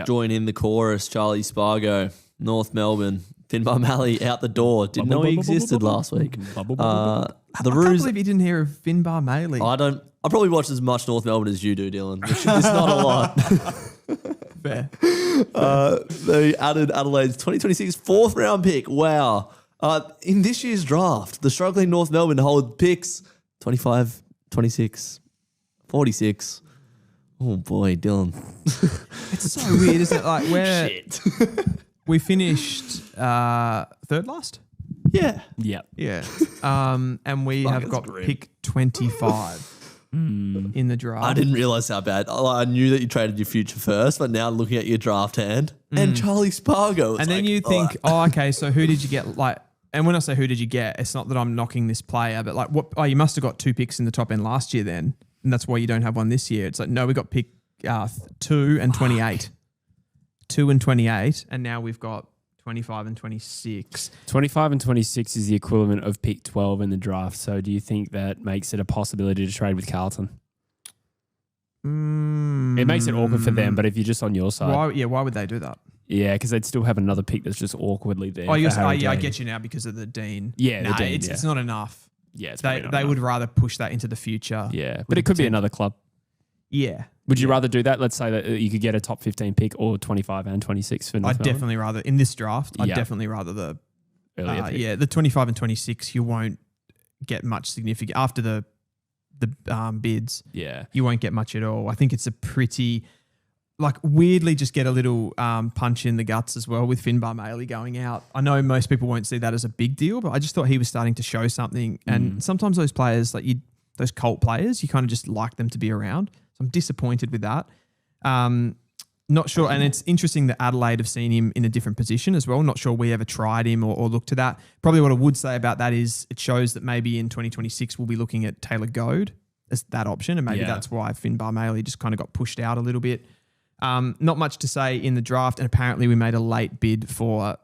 Join in the chorus, Charlie Spargo, North Melbourne. Finbar Malley out the door. Didn't know he existed last week. I can't believe you didn't hear of Finbar Maley. I probably watched as much North Melbourne as you do, Dylan, which is not a lot. Fair. They added Adelaide's 2026 fourth round pick. Wow. In this year's draft, the struggling North Melbourne hold picks 25, 26, 46. Oh boy, Dylan. It's so weird, isn't it? Like Shit. we finished third last. Yeah. Yeah. And we have got grim. pick 25 in the draft. I didn't realise how bad. I knew that you traded your future first, but now looking at your draft hand and Charlie Spargo. And then you think, okay, so who did you get? Like, and when I say who did you get, it's not that I'm knocking this player, but like, what? Oh, you must have got 2 picks in the top end last year then, and that's why you don't have one this year. It's like, no, we got pick 2 and 28. 2 and 28, and now we've got 25 and 26. 25 and 26 is the equivalent of pick 12 in the draft. So do you think that makes it a possibility to trade with Carlton? It makes it awkward for them, but if you're just on your side. Why would they do that? Yeah, because they'd still have another pick that's just awkwardly there. I get you now because of the Dean. Yeah, the Dean, it's not enough. Yeah, it's they would rather push that into the future. Yeah, but it could be another club. Yeah. Would you rather do that? Let's say that you could get a top 15 pick or 25 and 26 for North I'd Melbourne. definitely rather, in this draft, I'd definitely rather the earlier pick. Yeah, the 25 and 26, you won't get much significant. After the bids, you won't get much at all. I think it's a pretty, like, weirdly just get a little punch in the guts as well with Finbar Maley going out. I know most people won't see that as a big deal, but I just thought he was starting to show something. And sometimes those players, like those cult players, you kind of just like them to be around. So I'm disappointed with that. Not sure. And it's interesting that Adelaide have seen him in a different position as well. Not sure we ever tried him or looked to that. Probably what I would say about that is it shows that maybe in 2026 we'll be looking at Taylor Goad as that option. And maybe that's why Finbar Maley just kind of got pushed out a little bit. Not much to say in the draft. And apparently we made a late bid for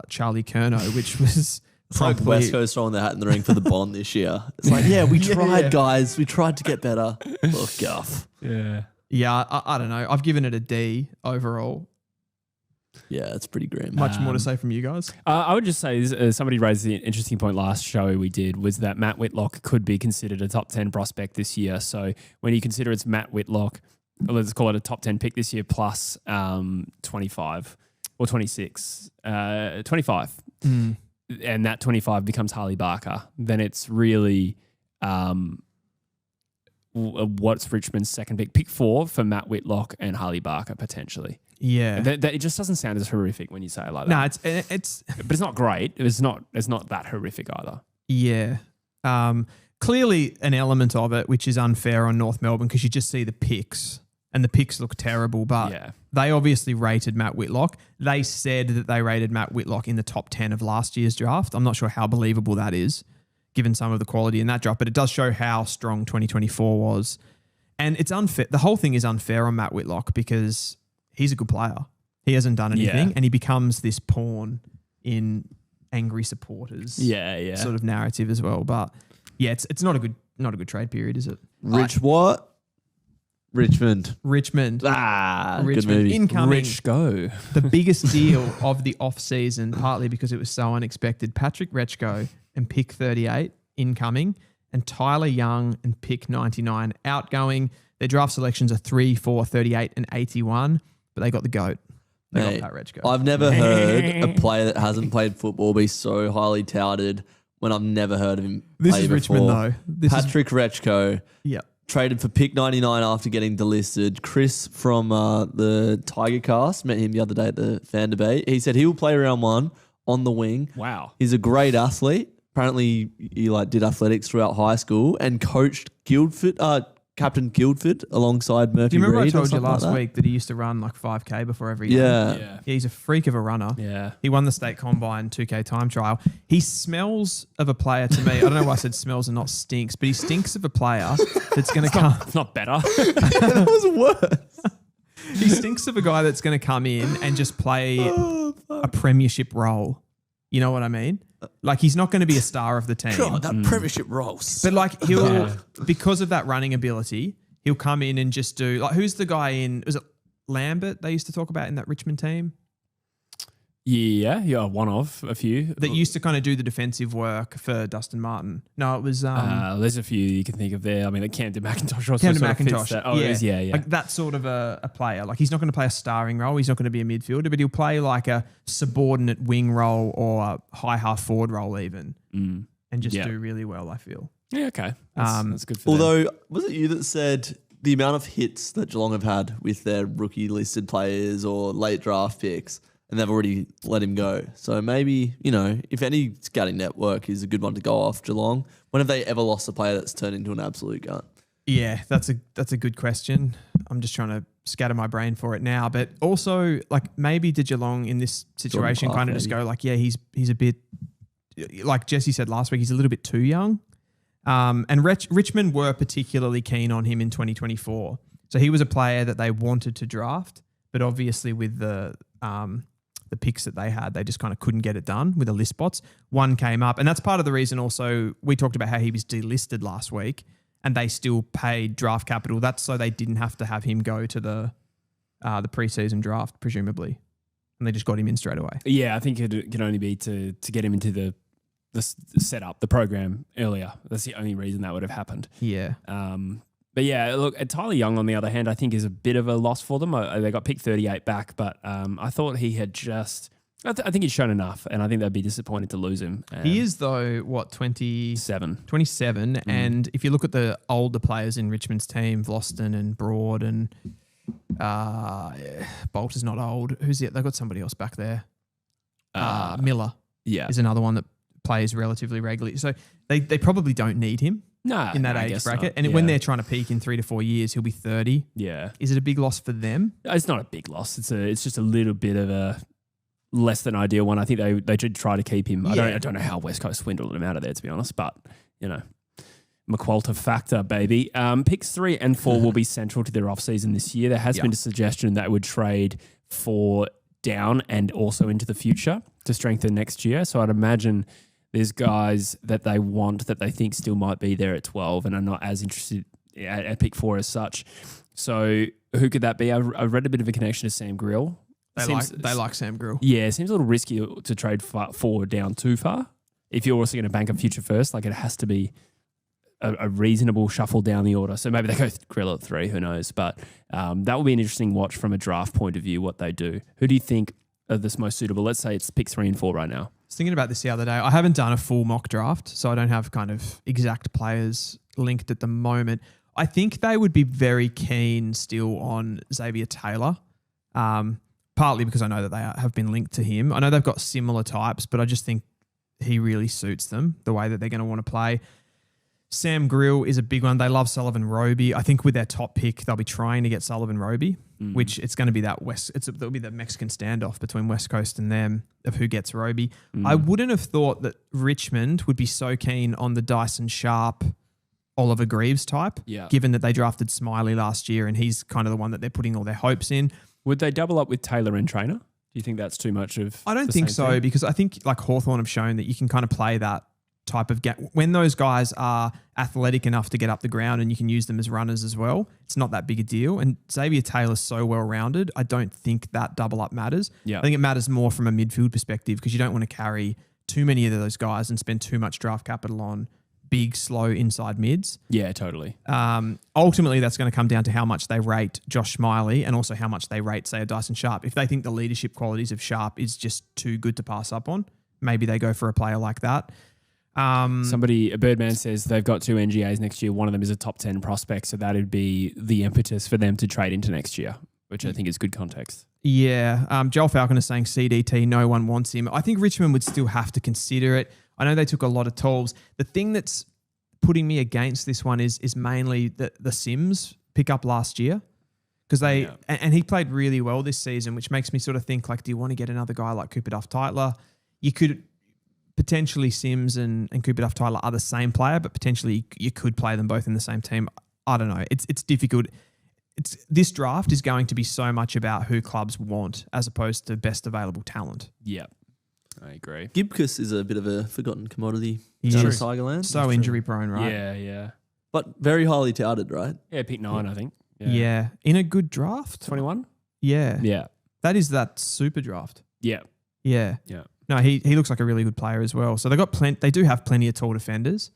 Charlie Curnow, which was... It's like West Coast throwing their hat in the ring for the Bond this year. It's like, we tried, guys. We tried to get better. Look, guff. Yeah. Yeah, I don't know. I've given it a D overall. Yeah, it's pretty grim. Much more to say from you guys? I would just say somebody raised the interesting point last show we did was that Matt Whitlock could be considered a top 10 prospect this year. So when you consider it's Matt Whitlock, let's call it a top 10 pick this year plus 25 or 26, 25. And that 25 becomes Harley Barker, then it's really what's Richmond's second pick? Pick 4 for Matt Whitlock and Harley Barker potentially. Yeah. It just doesn't sound as horrific when you say it like No, that. it's but it's not great. It's not that horrific either. Yeah. Clearly an element of it, which is unfair on North Melbourne because you just see the picks and the picks look terrible, but they obviously rated Matt Whitlock. They said that they rated Matt Whitlock in the top 10 of last year's draft. I'm not sure how believable that is, given some of the quality in that draft, but it does show how strong 2024 was. And it's unfair. The whole thing is unfair on Matt Whitlock because he's a good player. He hasn't done anything, and he becomes this pawn in angry supporters sort of narrative as well. But yeah, it's not a good trade period, is it? What? Richmond. Richmond. Good movie. Incoming. Rich go. The biggest deal of the off-season, partly because it was so unexpected. Patrick Rechko and pick 38 incoming, and Tyler Young and pick 99 outgoing. Their draft selections are 3, 4, 38, and 81, but they got the GOAT. They got Pat Rechko. I've never heard a player that hasn't played football be so highly touted when I've never heard of him This play is before. Richmond, though. Patrick Rechko. Yeah. Traded for pick 99 after getting delisted. Chris from the Tiger Cast met him the other day at the fan debate. He said he will play round 1 on the wing. Wow. He's a great athlete. Apparently, he did athletics throughout high school and coached Guildford, Captain Guildford alongside Murphy. Do you remember Reid I told you like last that? week that he used to run like 5K before every game? Yeah. He's a freak of a runner. Yeah. He won the state combine 2K time trial. He smells of a player to me. I don't know why I said smells and not stinks, but he stinks of a player that's going to come. It's not better. That was worse. He stinks of a guy that's going to come in and just play a premiership role. You know what I mean? Like, he's not going to be a star of the team. God, that premiership rolls. But like, he'll, because of that running ability, he'll come in and just do, like, who's the guy in, was it Lambert they used to talk about in that Richmond team? Yeah, one of a few. That used to kind of do the defensive work for Dustin Martin. No, it was... there's a few you can think of there. I mean, Camden McIntosh also Camden sort of fits McIntosh. that. Oh, yeah. Like that sort of a player. Like he's not going to play a starring role. He's not going to be a midfielder, but he'll play like a subordinate wing role or a high half forward role even and just do really well, I feel. Yeah, okay. That's good for them. Although, was it you that said the amount of hits that Geelong have had with their rookie listed players or late draft picks, and they've already let him go? So maybe, if any scouting network is a good one to go off Geelong, when have they ever lost a player that's turned into an absolute gun? Yeah, that's a good question. I'm just trying to scatter my brain for it now. But also, like maybe did Geelong in this situation Clark, kind of just maybe. go like, yeah, he's a bit, like Jesse said last week, he's a little bit too young. And Richmond were particularly keen on him in 2024. So he was a player that they wanted to draft, but obviously with the picks that they had, they just kind of couldn't get it done with the list spots. One came up, and that's part of the reason also we talked about how he was delisted last week and they still paid draft capital. That's so they didn't have to have him go to the preseason draft, presumably. And they just got him in straight away. Yeah, I think it can only be to get him into the setup, the program earlier. That's the only reason that would have happened. Yeah. But yeah, look, Tyler Young, on the other hand, I think is a bit of a loss for them. They got pick 38 back, but I thought he had I think he's shown enough, and I think they'd be disappointed to lose him. He is, though, what, 27? 27, and if you look at the older players in Richmond's team, Vlosten and Broad and Bolt is not old. Who's it? They've got somebody else back there. Miller is another one that plays relatively regularly. So they probably don't need him. In that age bracket. And when they're trying to peak in 3 to 4 years, he'll be 30. Yeah. Is it a big loss for them? It's not a big loss. It's just a little bit of a less than ideal one. I think they did try to keep him. I don't know how West Coast swindled him out of there, to be honest, but, McQualter factor, baby. Picks 3 and 4 will be central to their offseason this year. There has been a suggestion that would trade for down and also into the future to strengthen next year. So I'd imagine there's guys that they want that they think still might be there at 12 and are not as interested at pick 4 as such. So who could that be? I read a bit of a connection to Sam Grill. They like Sam Grill. Yeah, it seems a little risky to trade forward down too far. If you're also going to bank a future first, like it has to be a reasonable shuffle down the order. So maybe they go Grill at 3, who knows? But that will be an interesting watch from a draft point of view, what they do. Who do you think are the most suitable? Let's say it's pick 3 and 4 right now. I was thinking about this the other day. I haven't done a full mock draft, so I don't have kind of exact players linked at the moment. I think they would be very keen still on Xavier Taylor, partly because I know that they have been linked to him. I know they've got similar types, but I just think he really suits them, the way that they're going to want to play. Sam Grill is a big one. They love Sullivan Roby. I think with their top pick, they'll be trying to get Sullivan Roby, which it's going to be there'll be the Mexican standoff between West Coast and them of who gets Roby. I wouldn't have thought that Richmond would be so keen on the Dyson Sharp, Oliver Greaves type, given that they drafted Smiley last year and he's kind of the one that they're putting all their hopes in. Would they double up with Taylor and Trainer? Do you think that's too much of I don't think so, thing? Because I think like Hawthorn have shown that you can kind of play that type of game. When those guys are athletic enough to get up the ground and you can use them as runners as well, it's not that big a deal. And Xavier Taylor's so well-rounded, I don't think that double up matters. Yeah. I think it matters more from a midfield perspective because you don't want to carry too many of those guys and spend too much draft capital on big, slow inside mids. Yeah, totally. Ultimately, that's going to come down to how much they rate Josh Smiley and also how much they rate, say, a Dyson Sharp. If they think the leadership qualities of Sharp is just too good to pass up on, maybe they go for a player like that. A Birdman says they've got 2 NGAs next year. One of them is a top 10 prospect, so that would be the impetus for them to trade into next year, which I think is good context. Yeah. Joel Falcon is saying CDT, no one wants him. I think Richmond would still have to consider it. I know they took a lot of tolls. The thing that's putting me against this one is mainly the Sims pick up last year. Because and he played really well this season, which makes me sort of think, like, do you want to get another guy like Cooper Duff-Tytler? You could potentially Sims and Cooper Duff-Tytler are the same player, but potentially you could play them both in the same team. I don't know. It's difficult. This draft is going to be so much about who clubs want as opposed to best available talent. Yeah, I agree. Gibcus is a bit of a forgotten commodity He down in is. Tigerland. So injury prone, right? Yeah. But very highly touted, right? Yeah, pick 9, I think. Yeah. In a good draft. 21? Yeah. Yeah. That super draft. Yeah. Yeah. Yeah. No, he looks like a really good player as well. So they do have plenty of tall defenders.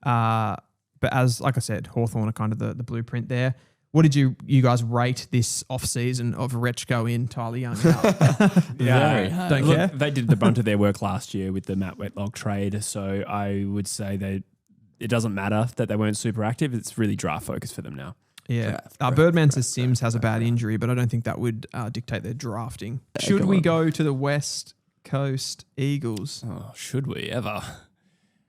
But as like I said, Hawthorn are kind of the blueprint there. What did you guys rate this off-season of Rechko in, Tyler Young out? Yeah. Don't care. They did the brunt of their work last year with the Matt Whitlock trade. So I would say it doesn't matter that they weren't super active. It's really draft focused for them now. Yeah. Birdman says Sims has a bad injury, but I don't think that would dictate their drafting. Should we go to the West Coast Eagles? Oh, should we ever?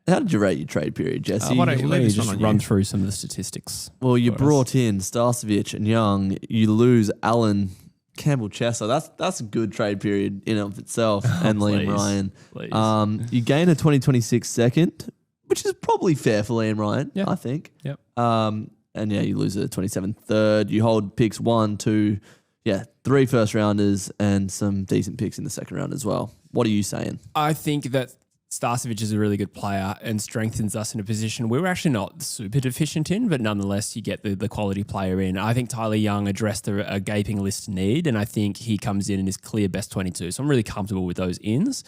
How did you rate your trade period, Jesse? Why don't you just run through some of the statistics? Well, you brought in Starcevic and Young. You lose Allen, Campbell, Chesser. That's a good trade period in and of itself. And Liam Ryan. Please. You gain a 2026 second, which is probably fair for Liam Ryan, I think. Yep. And you lose a 27th third. You hold picks 1, 2, 3 first rounders and some decent picks in the second round as well. What are you saying? I think that Starcevic is a really good player and strengthens us in a position we were actually not super deficient in, but nonetheless, you get the quality player in. I think Tyler Young addressed a gaping list need, and I think he comes in and is clear best 22. So I'm really comfortable with those ins.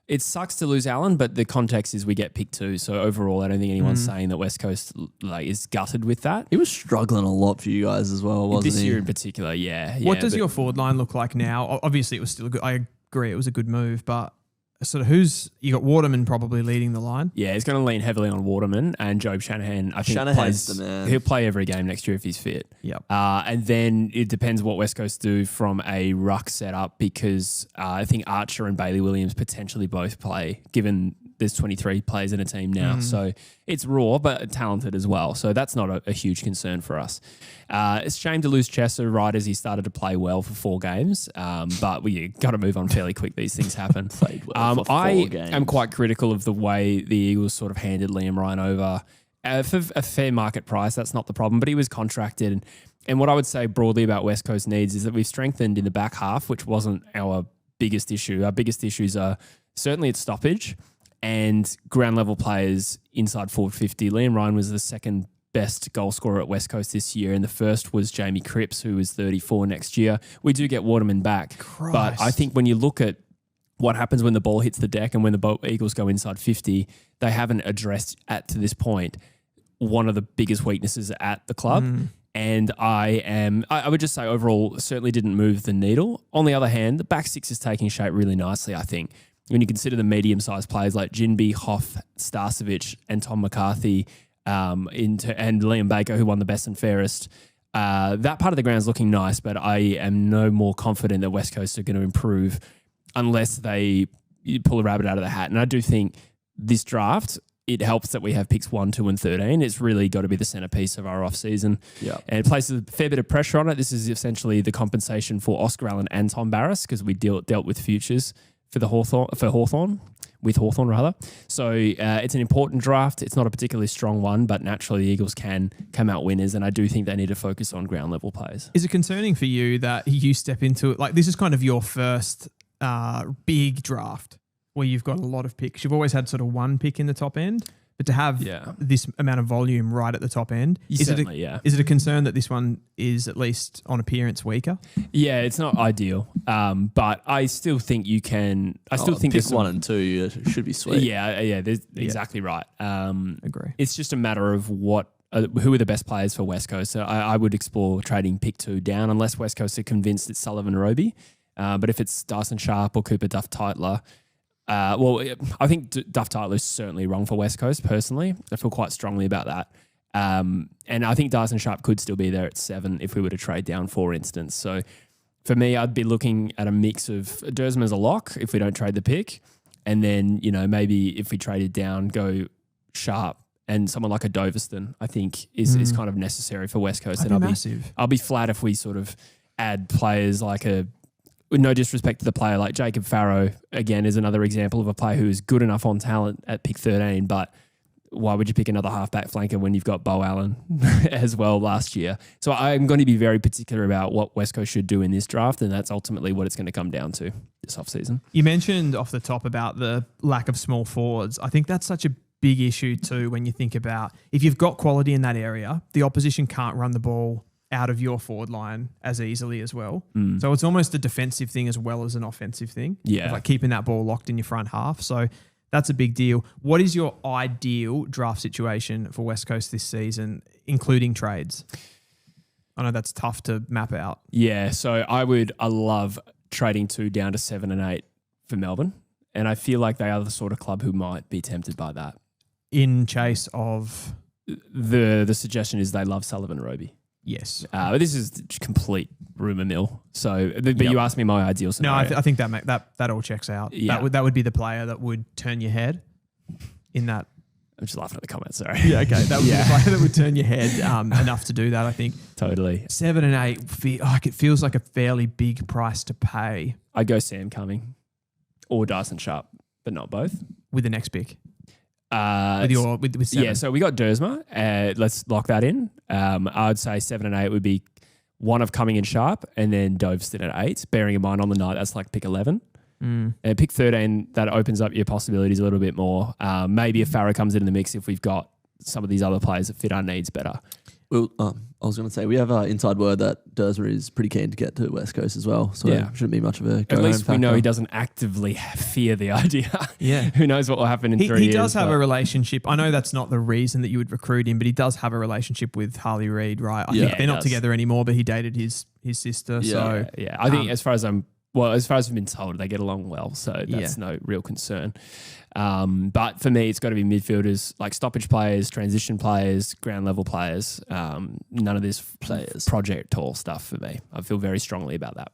It sucks to lose Allen, but the context is we get pick 2. So overall, I don't think anyone's saying that West Coast is gutted with that. He was struggling a lot for you guys as well, wasn't he? This year in particular, yeah. What does your forward line look like now? Obviously, it was still I agree, it was a good move, but sort of you got Waterman probably leading the line. Yeah, he's going to lean heavily on Waterman, and Job Shanahan, I think, Shanahan's the man. He'll play every game next year if he's fit. Yep. And then it depends what West Coast do from a ruck setup, because I think Archer and Bailey Williams potentially both play, given there's 23 players in a team now. So it's raw, but talented as well. So that's not a huge concern for us. It's a shame to lose Chesser right as he started to play well for 4 games. But we got to move on fairly quick. These things happen. Played well for 4 games. I am quite critical of the way the Eagles sort of handed Liam Ryan over. For a fair market price, that's not the problem, but he was contracted. And what I would say broadly about West Coast needs is that we've strengthened in the back half, which wasn't our biggest issue. Our biggest issues are certainly its stoppage and ground level players inside forward 50. Liam Ryan was the second best goal scorer at West Coast this year, and the first was Jamie Cripps, who was 34 next year. We do get Waterman back, but I think when you look at what happens when the ball hits the deck and when the Eagles go inside 50, they haven't addressed to this point one of the biggest weaknesses at the club. And I would just say overall certainly didn't move the needle. On the other hand, the back 6 is taking shape really nicely, I think. When you consider the medium-sized players like Jinby, Hoff, Starcevic, and Tom McCarthy, and Liam Baker, who won the best and fairest, that part of the ground is looking nice, but I am no more confident that West Coast are going to improve unless they pull a rabbit out of the hat. And I do think this draft, it helps that we have picks 1, 2, and 13. It's really got to be the centerpiece of our off-season. Yeah. And it places a fair bit of pressure on it. This is essentially the compensation for Oscar Allen and Tom Barrass, because we dealt with futures with Hawthorn. So it's an important draft. It's not a particularly strong one, but naturally the Eagles can come out winners, and I do think they need to focus on ground level players. Is it concerning for you that you step into it? Like, this is kind of your first big draft where you've got a lot of picks. You've always had sort of one pick in the top end, but to have this amount of volume right at the top end, is it a concern that this one is at least on appearance weaker? Yeah, it's not ideal, but I still think you can. I still think pick 1 and 2 should be sweet. Yeah, exactly right. Agree. It's just a matter of who are the best players for West Coast. So I would explore trading pick 2 down unless West Coast are convinced it's Sullivan Roby. But if it's Dyson Sharp or Cooper Duff-Tytler, I think Duff-Tytler is certainly wrong for West Coast, personally. I feel quite strongly about that. And I think Dyson Sharp could still be there at 7 if we were to trade down, for instance. So for me, I'd be looking at a mix of Dersman's a lock if we don't trade the pick. And then, maybe if we traded down, go Sharp. And someone like a Doverston, I think, is kind of necessary for West Coast. That'd be massive. I'll be flat if we sort of add players like with no disrespect to the player, like Jacob Farrow, again, is another example of a player who is good enough on talent at pick 13, but why would you pick another halfback flanker when you've got Bo Allen as well last year? So I'm going to be very particular about what West Coast should do in this draft, and that's ultimately what it's going to come down to this offseason. You mentioned off the top about the lack of small forwards. I think that's such a big issue too when you think about if you've got quality in that area, the opposition can't run the ball out of your forward line as easily as well. So it's almost a defensive thing as well as an offensive thing. Yeah. Like keeping that ball locked in your front half. So that's a big deal. What is your ideal draft situation for West Coast this season, including trades? I know that's tough to map out. Yeah, so I love trading 2 down to 7 and 8 for Melbourne. And I feel like they are the sort of club who might be tempted by that. In chase of? The suggestion is they love Sullivan Roby. Yes. This is complete rumour mill. So, but you asked me my ideal scenario. No, I think that all checks out. Yeah. That would be the player that would turn your head in that. I'm just laughing at the comments, sorry. Yeah, okay. That would be the player that would turn your head enough to do that, I think. Totally. 7 and 8, it feels like a fairly big price to pay. I go Sam Cumming or Dyson Sharp, but not both. With the next pick. With 7. Yeah, so we got Dersma. Let's lock that in. I'd say 7 and 8 would be one of Cumming and Sharp, and then Doveston at 8. Bearing in mind on the night, that's like pick 11. And pick 13, that opens up your possibilities a little bit more. Maybe if Farah comes into the mix, if we've got some of these other players that fit our needs better. Well, I was going to say, we have inside word that Dersma is pretty keen to get to West Coast as well. So it shouldn't be much of a At least we know factor. he doesn't actively fear the idea. Yeah. Who knows what will happen in 3 years. He does have a relationship. I know that's not the reason that you would recruit him, but he does have a relationship with Harley Reid, right? I think they're not together anymore, but he dated his sister. Yeah. So yeah. I think as far as we've been told, they get along well, so that's no real concern. But for me, it's got to be midfielders, like stoppage players, transition players, ground level players. None of this project tall stuff for me. I feel very strongly about that.